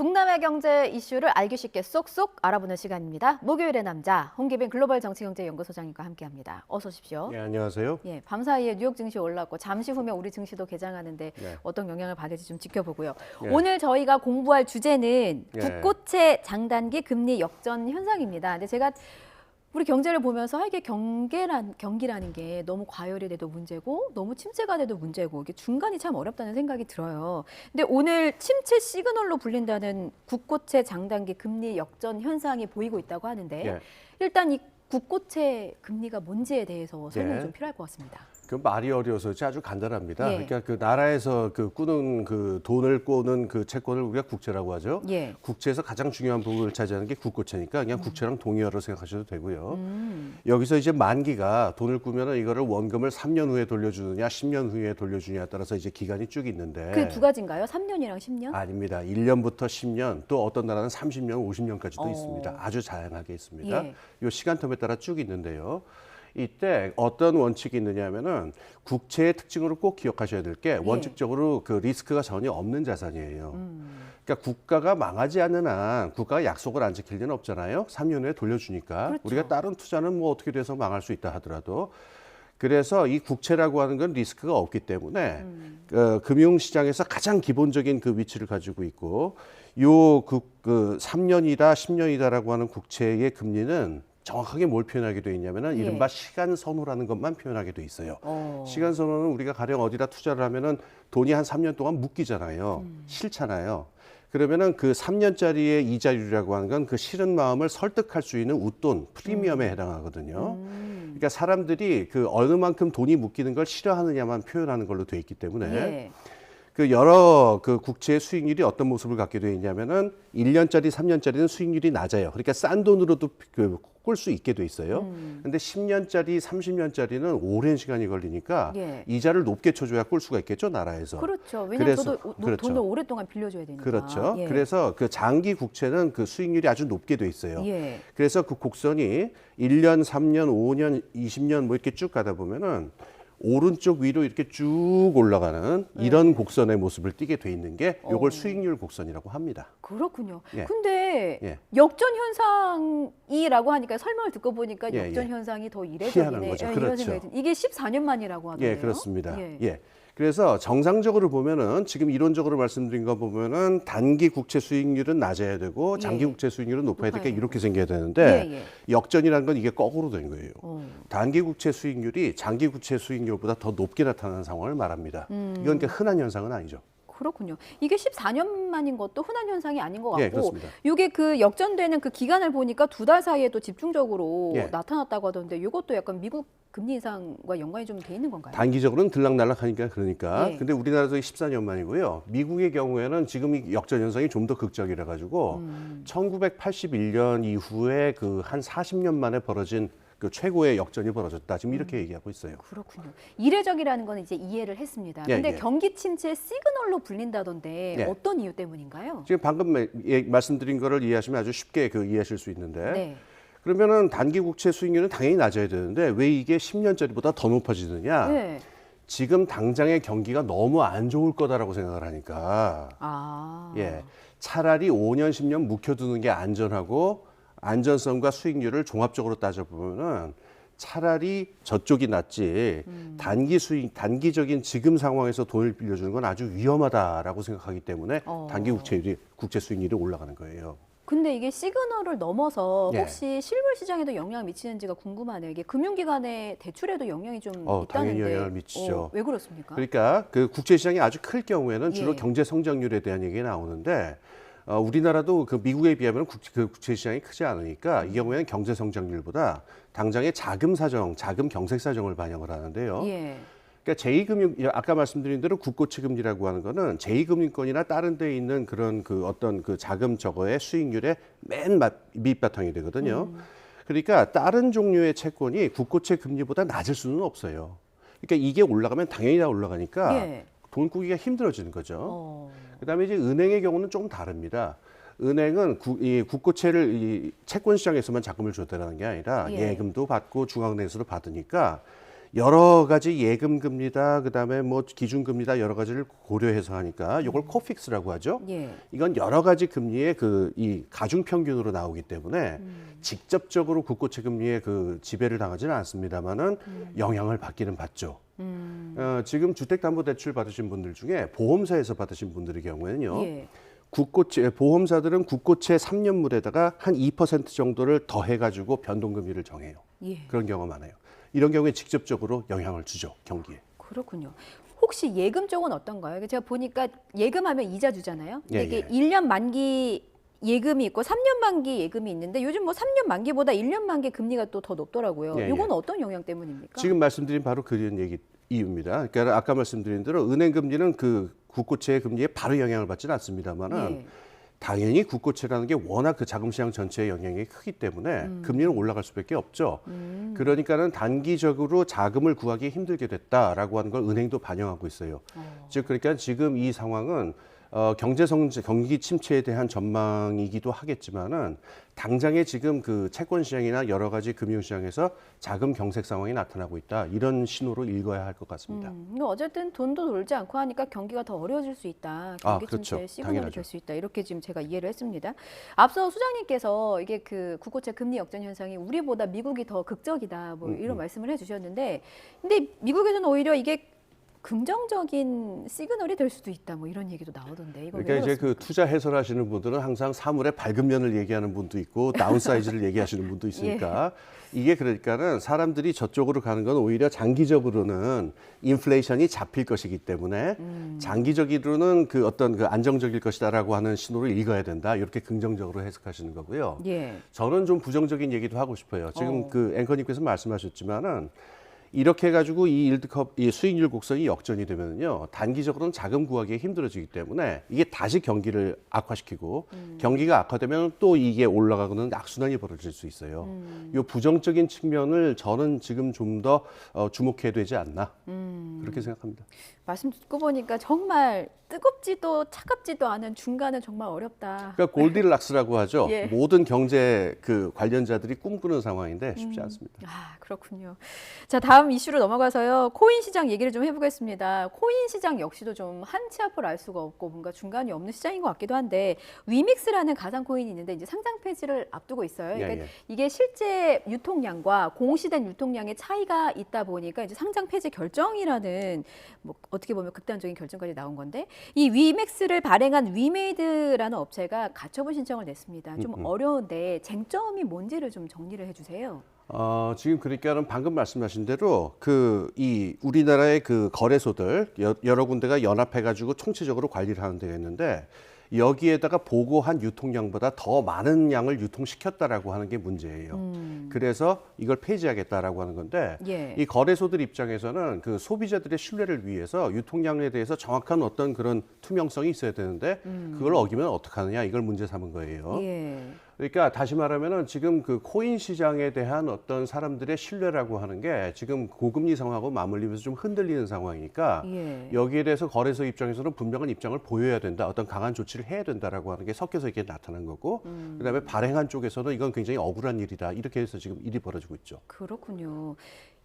북남의 경제 이슈를 알기 쉽게 쏙쏙 알아보는 시간입니다. 목요일의 남자, 홍기빈 글로벌 정치경제연구소장님과 함께합니다. 어서 오십시오. 네, 안녕하세요. 예, 밤사이에 뉴욕 증시 올랐고 잠시 후면 우리 증시도 개장하는데 네. 어떤 영향을 받을지 좀 지켜보고요. 네. 오늘 저희가 공부할 주제는 네. 국고채 장단기 금리 역전 현상입니다. 근데 제가 우리 경제를 보면서 이게 경기라는 게 너무 과열이 돼도 문제고 너무 침체가 돼도 문제고 이게 중간이 참 어렵다는 생각이 들어요. 근데 오늘 침체 시그널로 불린다는 국고채 장단기 금리 역전 현상이 보이고 있다고 하는데 네. 일단 이 국고채 금리가 뭔지에 대해서 설명이 네. 좀 필요할 것 같습니다. 그 말이 어려워서 아주 간단합니다. 예. 그러니까 그 나라에서 그 꾸는 그 돈을 꼬는 그 채권을 우리가 국채라고 하죠. 예. 국채에서 가장 중요한 부분을 차지하는 게 국고채니까 그냥 국채랑 동의어로 생각하셔도 되고요. 음. 여기서 이제 만기가 돈을 꾸면은 이거를 원금을 3년 후에 돌려주느냐, 10년 후에 돌려주느냐에 따라서 이제 기간이 쭉 있는데. 그 두 가지인가요? 3년이랑 10년? 아닙니다. 1년부터 10년, 또 어떤 나라는 30년, 50년까지도 어. 있습니다. 아주 다양하게 있습니다. 예. 이 시간텀에 따라 쭉 있는데요. 이때 어떤 원칙이 있느냐 하면은 국채의 특징으로 꼭 기억하셔야 될 게 원칙적으로 그 리스크가 전혀 없는 자산이에요. 그러니까 국가가 망하지 않는 한 국가가 약속을 안 지킬 리는 없잖아요. 3년 후에 돌려주니까. 그렇죠. 우리가 다른 투자는 뭐 어떻게 돼서 망할 수 있다 하더라도 그래서 이 국채라고 하는 건 리스크가 없기 때문에 금융시장에서 가장 기본적인 그 위치를 가지고 있고 그 3년이다 10년이다라고 하는 국채의 금리는 정확하게 뭘 표현하게 돼 있냐면은 예. 이른바 시간 선호라는 것만 표현하게 돼 있어요. 어. 시간 선호는 우리가 가령 어디다 투자를 하면은 돈이 한 3년 동안 묶이잖아요. 싫잖아요. 그러면은 그 3년짜리의 이자율이라고 하는 건 그 싫은 마음을 설득할 수 있는 웃돈, 프리미엄에 해당하거든요. 그러니까 사람들이 그 어느 만큼 돈이 묶이는 걸 싫어하느냐만 표현하는 걸로 돼 있기 때문에 예. 그 여러 그 국채의 수익률이 어떤 모습을 갖게 되어 있냐면은 1년짜리, 3년짜리는 수익률이 낮아요. 그러니까 싼 돈으로도 꿀 수 있게 돼 있어요. 근데 10년짜리, 30년짜리는 오랜 시간이 걸리니까 예. 이자를 높게 쳐줘야 꿀 수가 있겠죠, 나라에서. 그렇죠. 왜냐하면 그래서- 저도 그렇죠. 돈을 오랫동안 빌려줘야 되니까. 그렇죠. 예. 그래서 그 장기 국채는 그 수익률이 아주 높게 돼 있어요. 예. 그래서 그 곡선이 1년, 3년, 5년, 20년 뭐 이렇게 쭉 가다 보면은 오른쪽 위로 이렇게 쭉 올라가는 이런 곡선의 모습을 띠게 돼 있는 게 요걸 수익률 곡선이라고 합니다. 그렇군요. 예. 근데 예. 역전 현상이라고 하니까 설명을 듣고 보니까 예, 역전 예. 현상이 더 희한한 이례적이네. 거죠. 이런 그렇죠. 생각이 이게 14년 만이라고 하던데요. 예, 그렇습니다. 예. 예. 그래서 정상적으로 보면은 지금 이론적으로 말씀드린 거 보면은 단기 국채 수익률은 낮아야 되고 장기 예. 국채 수익률은 높아야 될 게 높아야 이렇게 생겨야 되는데 예, 예. 역전이라는 건 이게 거꾸로 된 거예요. 어. 단기 국채 수익률이 장기 국채 수익률보다 더 높게 나타나는 상황을 말합니다. 이건 그러니까 흔한 현상은 아니죠. 그렇군요. 이게 14년 만인 것도 흔한 현상이 아닌 것 같고 예, 그렇습니다. 이게 그 역전되는 그 기간을 보니까 2달 사이에 또 집중적으로 예. 나타났다고 하던데 이것도 약간 미국 금리 인상과 연관이 좀 돼 있는 건가요? 단기적으로는 들락날락하니까 그러니까. 예. 근데 우리나라도 14년 만이고요. 미국의 경우에는 지금 이 역전 현상이 좀 더 극적이라 가지고 1981년 이후에 그 한 40년 만에 벌어진 그 최고의 역전이 벌어졌다. 지금 이렇게 얘기하고 있어요. 그렇군요. 이례적이라는 건 이제 이해를 했습니다. 예, 근데 예. 경기 침체 시그널로 불린다던데 예. 어떤 이유 때문인가요? 지금 방금 말씀드린 거를 이해하시면 아주 쉽게 그 이해하실 수 있는데 네. 그러면은 단기 국채 수익률은 당연히 낮아야 되는데 왜 이게 10년짜리보다 더 높아지느냐? 네. 지금 당장의 경기가 너무 안 좋을 거다라고 생각을 하니까 아. 예. 차라리 5년, 10년 묵혀두는 게 안전하고 안전성과 수익률을 종합적으로 따져보면은 차라리 저쪽이 낫지 단기적인 지금 상황에서 돈을 빌려주는 건 아주 위험하다라고 생각하기 때문에 단기 국채 수익률이 올라가는 거예요. 근데 이게 시그널을 넘어서 예. 혹시 실물 시장에도 영향을 미치는지가 궁금하네요. 이게 금융기관의 대출에도 영향이 좀 당연히 있다는데 영향을 미치죠. 왜 그렇습니까? 그러니까 그 국채 시장이 아주 클 경우에는 주로 예. 경제 성장률에 대한 얘기가 나오는데 우리나라도 그 미국에 비하면 국채 시장이 크지 않으니까 이 경우에는 경제 성장률보다 당장의 자금 경색 사정을 반영을 하는데요. 예. 그러니까 제2금융 아까 말씀드린 대로 국고채 금리라고 하는 거는 제2금융권이나 다른 데 있는 그런 그 어떤 그 자금 저거의 수익률의 맨 밑바탕이 되거든요. 그러니까 다른 종류의 채권이 국고채 금리보다 낮을 수는 없어요. 그러니까 이게 올라가면 당연히 다 올라가니까 예. 돈 꾸기가 힘들어지는 거죠. 그다음에 이제 은행의 경우는 좀 다릅니다. 은행은 이 국고채를 이 채권 시장에서만 자금을 줬다는 게 아니라 예. 예금도 받고 중앙은행에서도 받으니까 여러 가지 예금 금리다, 그다음에 뭐 기준 금리다 여러 가지를 고려해서 하니까 이걸 코픽스라고 하죠. 예. 이건 여러 가지 금리의 이 가중 평균으로 나오기 때문에 직접적으로 국고채 금리의 그 지배를 당하지는 않습니다만은 영향을 받기는 받죠. 지금 주택담보대출 받으신 분들 중에 보험사에서 받으신 분들의 경우에는요. 예. 보험사들은 국고채 3년물에다가 한 2% 정도를 더해가지고 변동금리를 정해요. 예. 그런 경우가 많아요. 이런 경우에 직접적으로 영향을 주죠, 경기에. 그렇군요. 혹시 예금 쪽은 어떤가요? 제가 보니까 예금하면 이자 주잖아요. 근데 예, 이게 예. 1년 만기 예금이 있고 3년 만기 예금이 있는데 요즘 뭐 3년 만기보다 1년 만기 금리가 또 더 높더라고요. 예, 이건 예. 어떤 영향 때문입니까? 지금 말씀드린 바로 그런 이유입니다. 그러니까 아까 말씀드린 대로 은행 금리는 그 국고채 금리에 바로 영향을 받지는 않습니다만은 예. 당연히 국고채라는 게 워낙 그 자금시장 전체의 영향이 크기 때문에 금리는 올라갈 수밖에 없죠. 그러니까는 단기적으로 자금을 구하기 힘들게 됐다라고 하는 걸 은행도 반영하고 있어요. 즉 그러니까 지금 이 상황은 경기 침체에 대한 전망이기도 하겠지만은 당장에 지금 그 채권 시장이나 여러 가지 금융 시장에서 자금 경색 상황이 나타나고 있다. 이런 신호로 읽어야 할 것 같습니다. 어쨌든 돈도 돌지 않고 하니까 경기가 더 어려워질 수 있다. 경기 침체 그렇죠. 시그널이 당연하죠. 될 수 있다. 이렇게 지금 제가 이해를 했습니다. 앞서 수장님께서 이게 그 국고채 금리 역전 현상이 우리보다 미국이 더 극적이다. 뭐 이런 말씀을 해주셨는데, 근데 미국에서는 오히려 이게 긍정적인 시그널이 될 수도 있다. 뭐 이런 얘기도 나오던데. 이거 그러니까 이제 그 투자 해설하시는 분들은 항상 사물의 밝은 면을 얘기하는 분도 있고 다운사이즈를 얘기하시는 분도 있으니까 이게 그러니까는 사람들이 저쪽으로 가는 건 오히려 장기적으로는 인플레이션이 잡힐 것이기 때문에 장기적으로는 그 어떤 그 안정적일 것이다라고 하는 신호를 읽어야 된다. 이렇게 긍정적으로 해석하시는 거고요. 예. 저는 좀 부정적인 얘기도 하고 싶어요. 지금 그 앵커님께서 말씀하셨지만은 이렇게 해가지고 이 수익률 곡선이 역전이 되면요 단기적으로는 자금 구하기 힘들어지기 때문에 이게 다시 경기를 악화시키고 경기가 악화되면 또 이게 올라가고는 악순환이 벌어질 수 있어요. 이 부정적인 측면을 저는 지금 좀 더 주목해야 되지 않나 그렇게 생각합니다. 말씀 듣고 보니까 정말 뜨겁지도 차갑지도 않은 중간은 정말 어렵다. 그러니까 골디락스라고 하죠. 예. 모든 경제 그 관련자들이 꿈꾸는 상황인데 쉽지 않습니다. 아, 그렇군요. 자, 다음 이슈로 넘어가서요. 코인 시장 얘기를 좀 해보겠습니다. 코인 시장 역시도 좀 한 치 앞을 알 수가 없고 뭔가 중간이 없는 시장인 것 같기도 한데 위믹스라는 가상 코인이 있는데 이제 상장 폐지를 앞두고 있어요. 그러니까 예. 이게 실제 유통량과 공시된 유통량의 차이가 있다 보니까 이제 상장 폐지 결정이라는 뭐 어떻게 보면 극단적인 결정까지 나온 건데 이 위맥스를 발행한 위메이드라는 업체가 가처분 신청을 냈습니다. 좀 어려운데 쟁점이 뭔지를 좀 정리를 해주세요. 지금 그러니까는 방금 말씀하신 대로 이 우리나라의 그 거래소들 여러 군데가 연합해가지고 총체적으로 관리를 하는 데가 있는데 여기에다가 보고한 유통량보다 더 많은 양을 유통시켰다라고 하는 게 문제예요. 그래서 이걸 폐지하겠다라고 하는 건데 예. 이 거래소들 입장에서는 그 소비자들의 신뢰를 위해서 유통량에 대해서 정확한 어떤 그런 투명성이 있어야 되는데 그걸 어기면 어떡하느냐 이걸 문제 삼은 거예요. 예. 그러니까 다시 말하면은 지금 그 코인 시장에 대한 어떤 사람들의 신뢰라고 하는 게 지금 고금리 상황하고 맞물리면서 좀 흔들리는 상황이니까 예. 여기에 대해서 거래소 입장에서는 분명한 입장을 보여야 된다. 어떤 강한 조치를 해야 된다라고 하는 게 섞여서 이게 나타난 거고 그다음에 발행한 쪽에서는 이건 굉장히 억울한 일이다. 이렇게 해서 지금 일이 벌어지고 있죠. 그렇군요.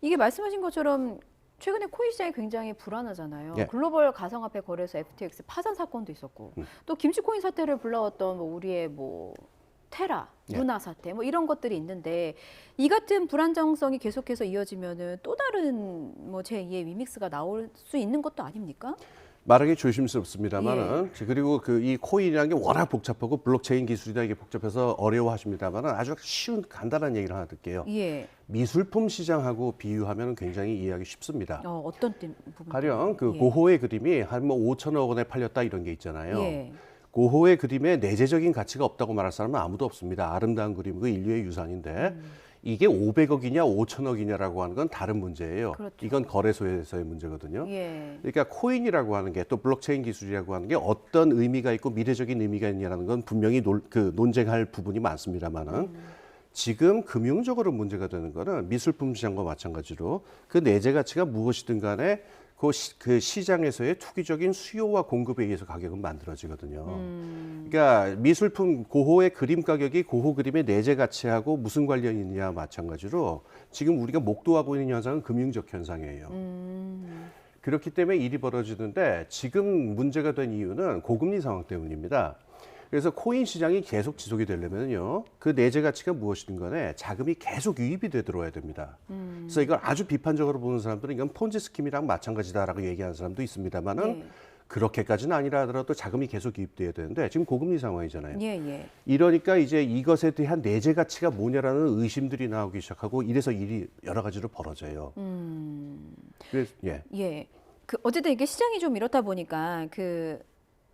이게 말씀하신 것처럼 최근에 코인 시장이 굉장히 불안하잖아요. 예. 글로벌 가상화폐 거래소 FTX 파산 사건도 있었고 또 김치코인 사태를 불러왔던 뭐 우리의 뭐 테라, 예. 루나 사태 뭐 이런 것들이 있는데 이 같은 불안정성이 계속해서 이어지면은 또 다른 뭐 제2의 위믹스가 나올 수 있는 것도 아닙니까? 말하기 조심스럽습니다만은 그리고 이 코인이라는 게 워낙 복잡하고 블록체인 기술이다 이게 복잡해서 어려워하십니다만은 아주 쉬운 간단한 얘기를 하나 드릴게요. 예. 미술품 시장하고 비유하면 굉장히 이해하기 쉽습니다. 어떤 부분? 가령 그 예. 고호의 그림이 한 뭐 5천억 원에 팔렸다 이런 게 있잖아요. 예. 고호의 그림에 내재적인 가치가 없다고 말할 사람은 아무도 없습니다. 아름다운 그림이고 인류의 유산인데 이게 500억이냐 5천억이냐라고 하는 건 다른 문제예요. 그렇죠. 이건 거래소에서의 문제거든요. 예. 그러니까 코인이라고 하는 게 또 블록체인 기술이라고 하는 게 어떤 의미가 있고 미래적인 의미가 있냐라는 건 분명히 논쟁할 부분이 많습니다만은 지금 금융적으로 문제가 되는 거는 미술품 시장과 마찬가지로 그 내재 가치가 무엇이든 간에 그 시장에서의 투기적인 수요와 공급에 의해서 가격은 만들어지거든요. 그러니까 미술품 고호의 그림 가격이 고호 그림의 내재 가치하고 무슨 관련이 있느냐 마찬가지로 지금 우리가 목도하고 있는 현상은 금융적 현상이에요. 그렇기 때문에 일이 벌어지는데 지금 문제가 된 이유는 고금리 상황 때문입니다. 그래서 코인 시장이 계속 지속이 되려면요, 그 내재 가치가 무엇이든 간에 자금이 계속 유입이 되들어야 됩니다. 그래서 이걸 아주 비판적으로 보는 사람들은 이건 폰지 스킴이랑 마찬가지다라고 얘기하는 사람도 있습니다만은 예. 그렇게까지는 아니라 하더라도 자금이 계속 유입돼야 되는데 지금 고금리 상황이잖아요. 예, 예. 이러니까 이제 이것에 대한 내재 가치가 뭐냐라는 의심들이 나오기 시작하고 이래서 일이 여러 가지로 벌어져요. 그래서 예. 예. 어쨌든 이게 시장이 좀 이렇다 보니까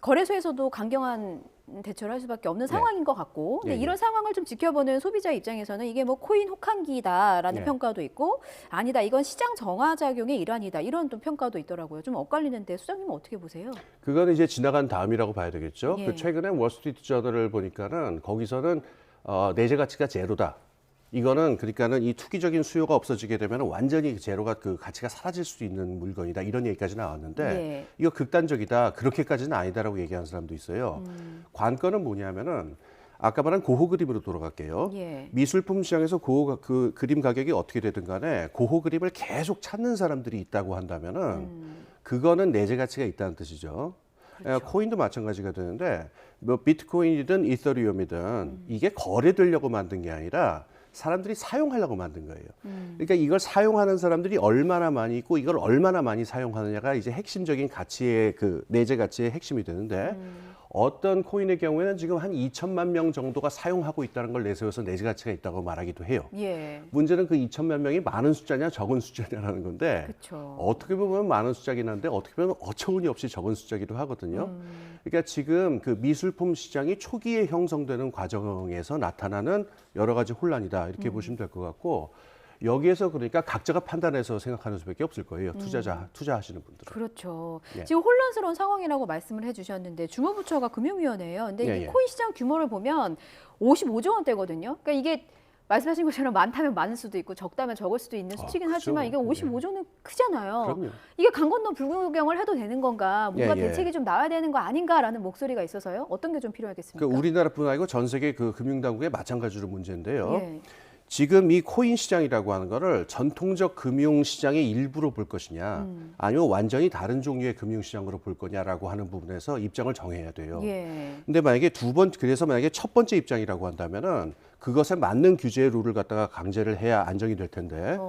거래소에서도 강경한 대처를 할 수밖에 없는 상황인 것 같고, 근데 예, 예. 이런 상황을 좀 지켜보는 소비자 입장에서는 이게 뭐 코인 혹한기다라는 예. 평가도 있고, 아니다 이건 시장 정화 작용의 일환이다 이런 또 평가도 있더라고요. 좀 엇갈리는데 수장님은 어떻게 보세요? 그거는 이제 지나간 다음이라고 봐야 되겠죠. 예. 그 최근에 월스트리트 저널을 보니까는 거기서는 내재 가치가 제로다. 이거는 그러니까는 이 투기적인 수요가 없어지게 되면 완전히 제로가 그 가치가 사라질 수 있는 물건이다. 이런 얘기까지 나왔는데 예. 이거 극단적이다. 그렇게까지는 아니다라고 얘기하는 사람도 있어요. 관건은 뭐냐면은 아까 말한 고호 그림으로 돌아갈게요. 예. 미술품 시장에서 그 그림 가격이 어떻게 되든 간에 고호 그림을 계속 찾는 사람들이 있다고 한다면은 그거는 내재 가치가 있다는 뜻이죠. 그렇죠. 코인도 마찬가지가 되는데 뭐 비트코인이든 이더리움이든 이게 거래되려고 만든 게 아니라 사람들이 사용하려고 만든 거예요. 그러니까 이걸 사용하는 사람들이 얼마나 많이 있고 이걸 얼마나 많이 사용하느냐가 이제 핵심적인 가치의 그 내재 가치의 핵심이 되는데 어떤 코인의 경우에는 지금 한 2천만 명 정도가 사용하고 있다는 걸 내세워서 내재 가치가 있다고 말하기도 해요. 예. 문제는 그 2천만 명이 많은 숫자냐 적은 숫자냐라는 건데 그렇죠. 어떻게 보면 많은 숫자긴 한데 어떻게 보면 어처구니 없이 적은 숫자기도 하거든요. 그러니까 지금 그 미술품 시장이 초기에 형성되는 과정에서 나타나는 여러 가지 혼란이다 이렇게 보시면 될 것 같고 여기에서 그러니까 각자가 판단해서 생각하는 수밖에 없을 거예요. 투자하시는 분들은. 그렇죠. 예. 지금 혼란스러운 상황이라고 말씀을 해주셨는데 주무부처가 금융위원회예요. 근데 예, 이 예. 코인 시장 규모를 보면 55조 원대거든요. 그러니까 이게 말씀하신 것처럼 많다면 많을 수도 있고 적다면 적을 수도 있는 수치긴 그죠. 하지만 이게 55조는 크잖아요. 그럼요. 이게 강 건너 불구경을 해도 되는 건가? 뭔가 예, 예. 대책이 좀 나와야 되는 거 아닌가라는 목소리가 있어서요. 어떤 게 좀 필요하겠습니까? 그 우리나라뿐 아니고 전 세계 그 금융당국의 마찬가지로 문제인데요. 예. 지금 이 코인 시장이라고 하는 거를 전통적 금융 시장의 일부로 볼 것이냐 아니면 완전히 다른 종류의 금융 시장으로 볼 거냐라고 하는 부분에서 입장을 정해야 돼요. 예. 근데 그래서 만약에 첫 번째 입장이라고 한다면은 그것에 맞는 규제의 룰을 갖다가 강제를 해야 안정이 될 텐데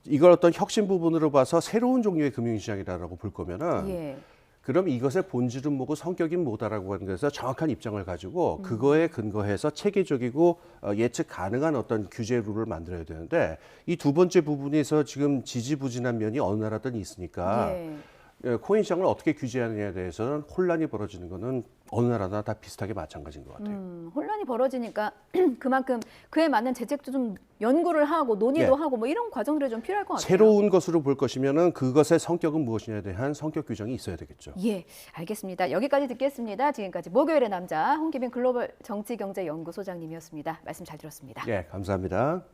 이걸 어떤 혁신 부분으로 봐서 새로운 종류의 금융 시장이라고 볼 거면은 예. 그럼 이것의 본질은 뭐고 성격인 뭐다라고 하는 것에서 정확한 입장을 가지고 그거에 근거해서 체계적이고 예측 가능한 어떤 규제 룰을 만들어야 되는데 이 두 번째 부분에서 지금 지지부진한 면이 어느 나라든 있으니까 예. 코인 시장을 어떻게 규제하느냐에 대해서는 혼란이 벌어지는 거는 어느 나라나 다 비슷하게 마찬가지인 것 같아요. 혼란이 벌어지니까 그만큼 그에 맞는 대책도 좀 연구를 하고 논의도 예. 하고 뭐 이런 과정들이 좀 필요할 것 같아요. 새로운 것으로 볼 것이면은 그것의 성격은 무엇이냐에 대한 성격 규정이 있어야 되겠죠. 예, 알겠습니다. 여기까지 듣겠습니다. 지금까지 목요일의 남자 홍기빈 글로벌 정치경제연구소장님이었습니다. 말씀 잘 들었습니다. 예, 감사합니다.